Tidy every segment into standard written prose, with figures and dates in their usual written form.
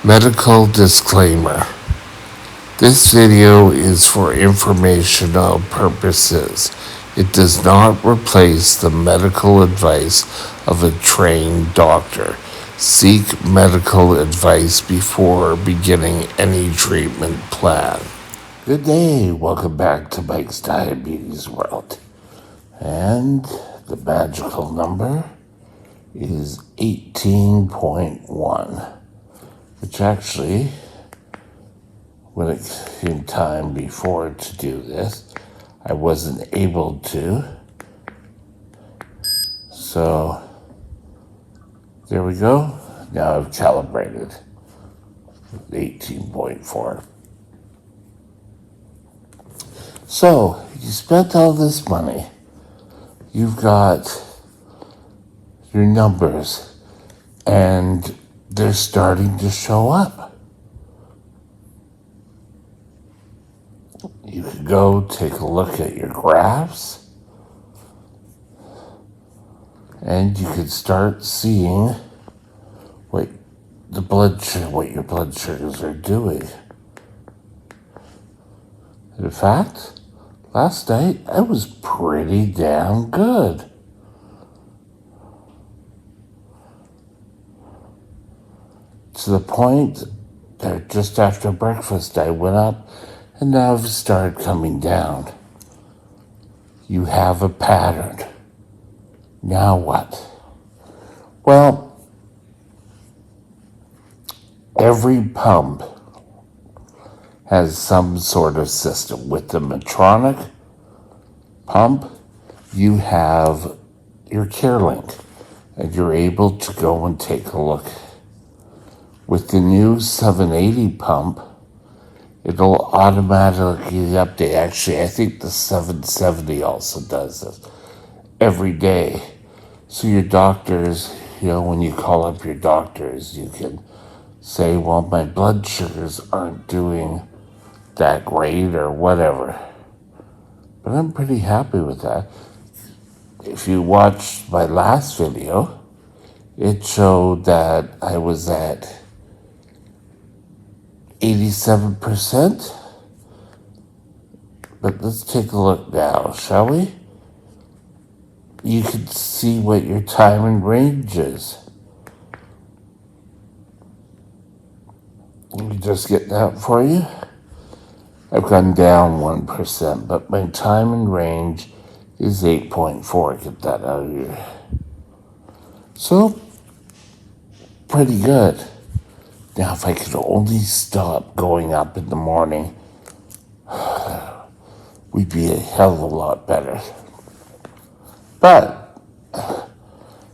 Medical disclaimer. This video is for informational purposes. It does not replace the medical advice of a trained doctor. Seek medical advice before beginning any treatment plan. Good day. Welcome back to Mike's Diabetes World. And the magical number is 18.1. Which actually, when it came time before to do this, I wasn't able to. So, there we go. Now I've calibrated 18.4. So, you spent all this money. You've got your numbers, and they're starting to show up. You could go take a look at your graphs, and you could start seeing what your blood sugars are doing. In fact, last night I was pretty damn good. To the point that just after breakfast I went up and now I've started coming down. You have a pattern. Now what? Well, every pump has some sort of system. With the Medtronic pump, you have your CareLink, and you're able to go and take a look. With the new 780 pump, it'll automatically update. Actually, I think the 770 also does this every day. So your doctors, when you call up your doctors, you can say, well, my blood sugars aren't doing that great or whatever. But I'm pretty happy with that. If you watched my last video, it showed that I was at 87%. But let's take a look now, shall we? You can see what your time and range is. Let me just get that for you. I've gone down 1%, but my time and range is 8.4. Get that out of here. So, pretty good. Now, if I could only stop going up in the morning, we'd be a hell of a lot better. But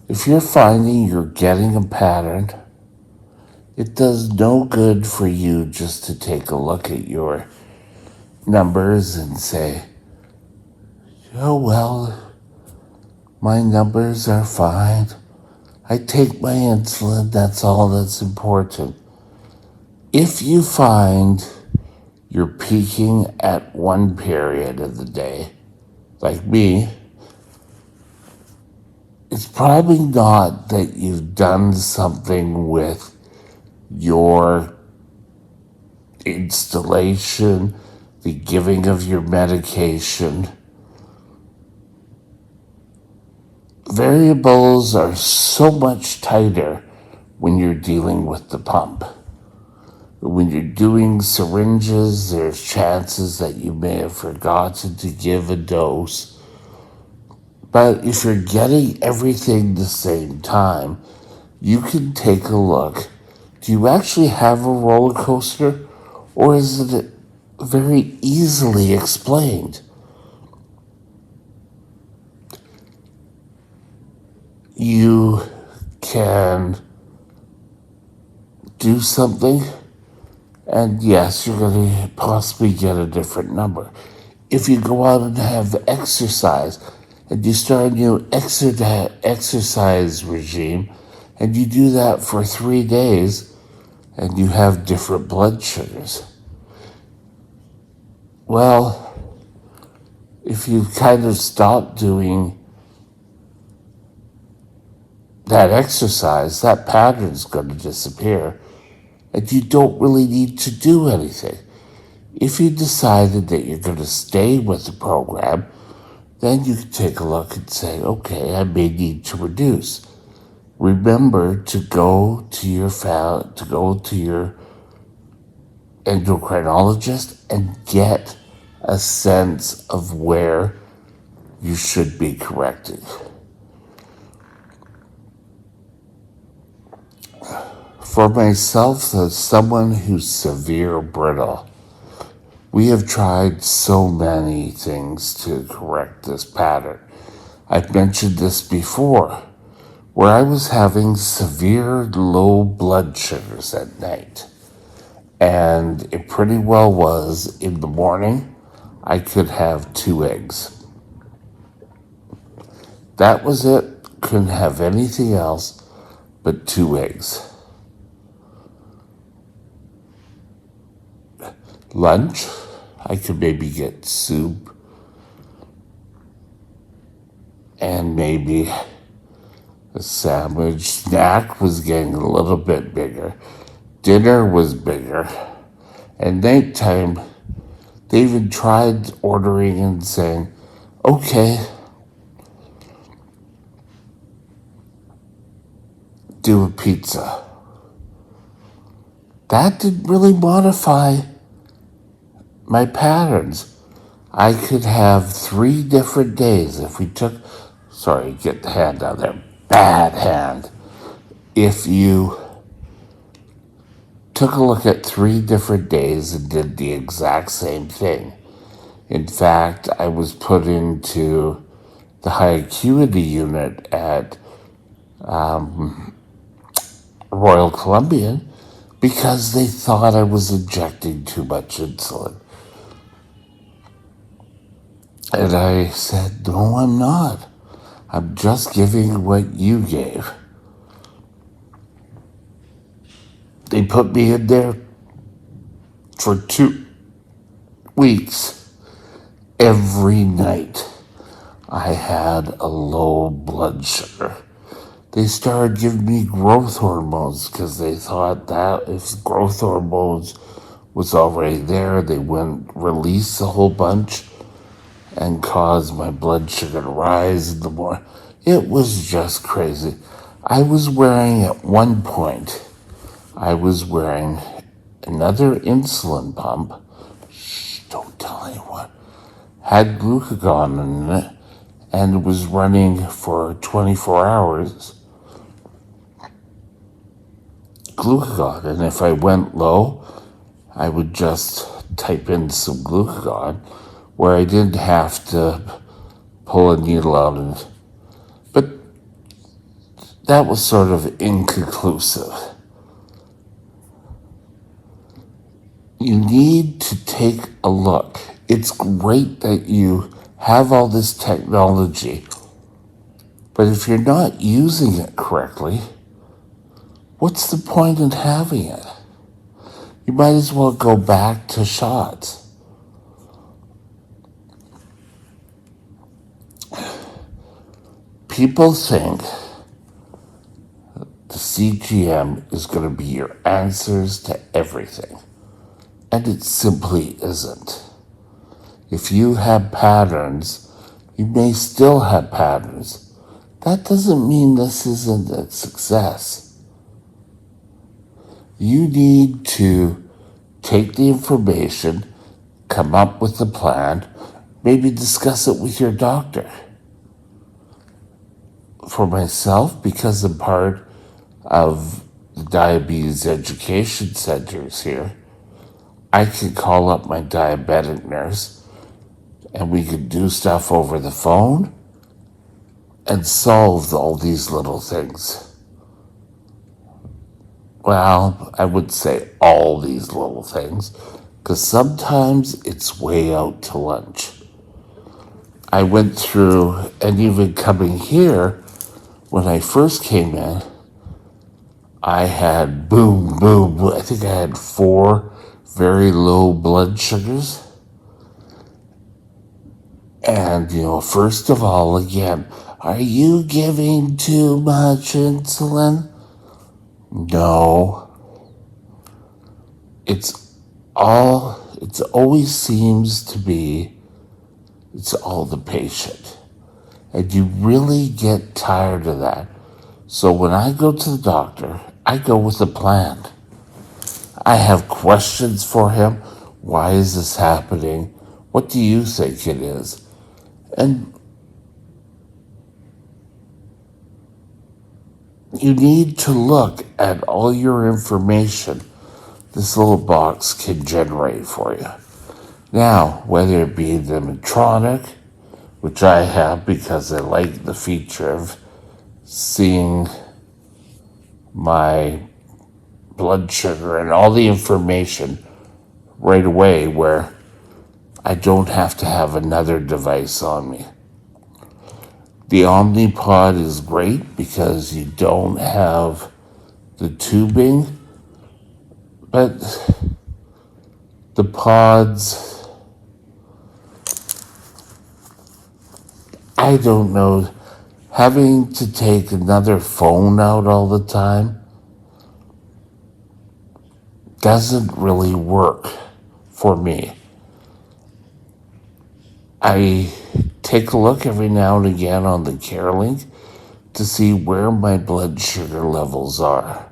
if you're finding you're getting a pattern, it does no good for you just to take a look at your numbers and say, oh, well, my numbers are fine. I take my insulin, that's all that's important. If you find you're peaking at one period of the day, like me, it's probably not that you've done something with your installation, the giving of your medication. Variables are so much tighter when you're dealing with the pump. When you're doing syringes, there's chances that you may have forgotten to give a dose. But if you're getting everything the same time, you can take a look. Do you actually have a roller coaster, or is it very easily explained? You can do something, and yes, you're going to possibly get a different number. If you go out and have exercise, and you start a new exercise regime, and you do that for 3 days, and you have different blood sugars. Well, if you kind of stop doing that exercise, that pattern's going to disappear. and you don't really need to do anything. If you decided that you're going to stay with the program, then you can take a look and say, okay, I may need to reduce. Remember to go to your endocrinologist and get a sense of where you should be correcting. For myself, as someone who's severe brittle, we have tried so many things to correct this pattern. I've mentioned this before, where I was having severe low blood sugars at night. And it pretty well was in the morning, I could have 2 eggs. That was it. Couldn't have anything else but 2 eggs. Lunch, I could maybe get soup and maybe a sandwich. Snack was getting a little bit bigger. Dinner was bigger. And nighttime, they even tried ordering and saying, okay, do a pizza. That didn't really modify my patterns. I could have 3 different days if we took, sorry, get the hand out there, bad hand. If you took a look at 3 different days and did the exact same thing. In fact, I was put into the high acuity unit at Royal Columbian because they thought I was injecting too much insulin. And I said, no, I'm not. I'm just giving what you gave. They put me in there for 2 weeks. Every night I had a low blood sugar. They started giving me growth hormones because they thought that if growth hormones was already there, they wouldn't release a whole bunch and cause my blood sugar to rise in the morning. It was just crazy. I was wearing, at one point, another insulin pump. Shh, don't tell anyone. Had glucagon in it and was running for 24 hours. Glucagon, and if I went low, I would just type in some glucagon where I didn't have to pull a needle out. But that was sort of inconclusive. You need to take a look. It's great that you have all this technology, but if you're not using it correctly, what's the point in having it? You might as well go back to shots. People think the CGM is going to be your answers to everything, and it simply isn't. If you have patterns, you may still have patterns. That doesn't mean this isn't a success. You need to take the information, come up with a plan, maybe discuss it with your doctor. For myself, because I'm part of the diabetes education centers here, I can call up my diabetic nurse and we can do stuff over the phone and solve all these little things. Well, I would say all these little things, because sometimes it's way out to lunch. I went through, and even coming here, when I first came in, I had boom, boom, I think I had 4 very low blood sugars. And, first of all, again, are you giving too much insulin? No. it's all, it always seems to be, it's all the patient. And you really get tired of that. So when I go to the doctor, I go with a plan. I have questions for him. Why is this happening? What do you think it is? And you need to look at all your information this little box can generate for you. Now, whether it be the Medtronic, which I have because I like the feature of seeing my blood sugar and all the information right away, where I don't have to have another device on me. The Omnipod is great because you don't have the tubing, but the pods, I don't know, having to take another phone out all the time doesn't really work for me. I take a look every now and again on the CareLink to see where my blood sugar levels are.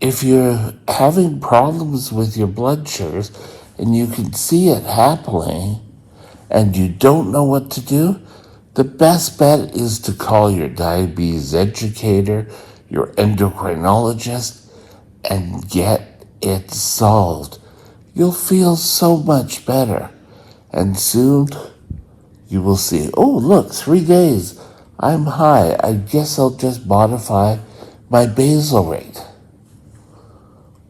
If you're having problems with your blood sugars and you can see it happening and you don't know what to do, the best bet is to call your diabetes educator, your endocrinologist, and get it solved. You'll feel so much better. And soon you will see, oh, look, 3 days. I'm high. I guess I'll just modify my basal rate.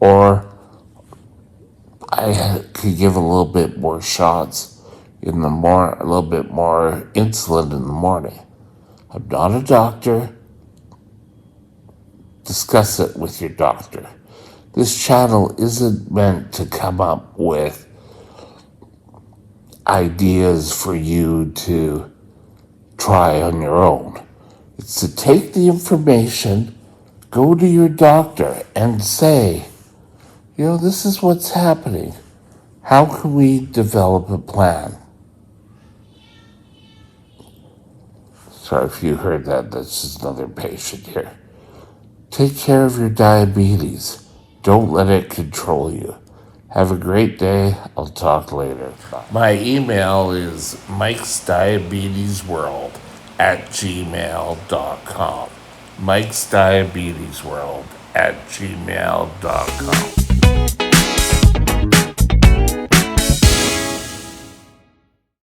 Or I could give a little bit more shots in the morning, a little bit more insulin in the morning. I'm not a doctor. Discuss it with your doctor. This channel isn't meant to come up with ideas for you to try on your own. It's to take the information, go to your doctor, and say, this is what's happening. How can we develop a plan? Sorry if you heard that. That's just another patient here. Take care of your diabetes. Don't let it control you. Have a great day. I'll talk later. Bye. My email is mikesdiabetesworld@gmail.com. mikesdiabetesworld@gmail.com.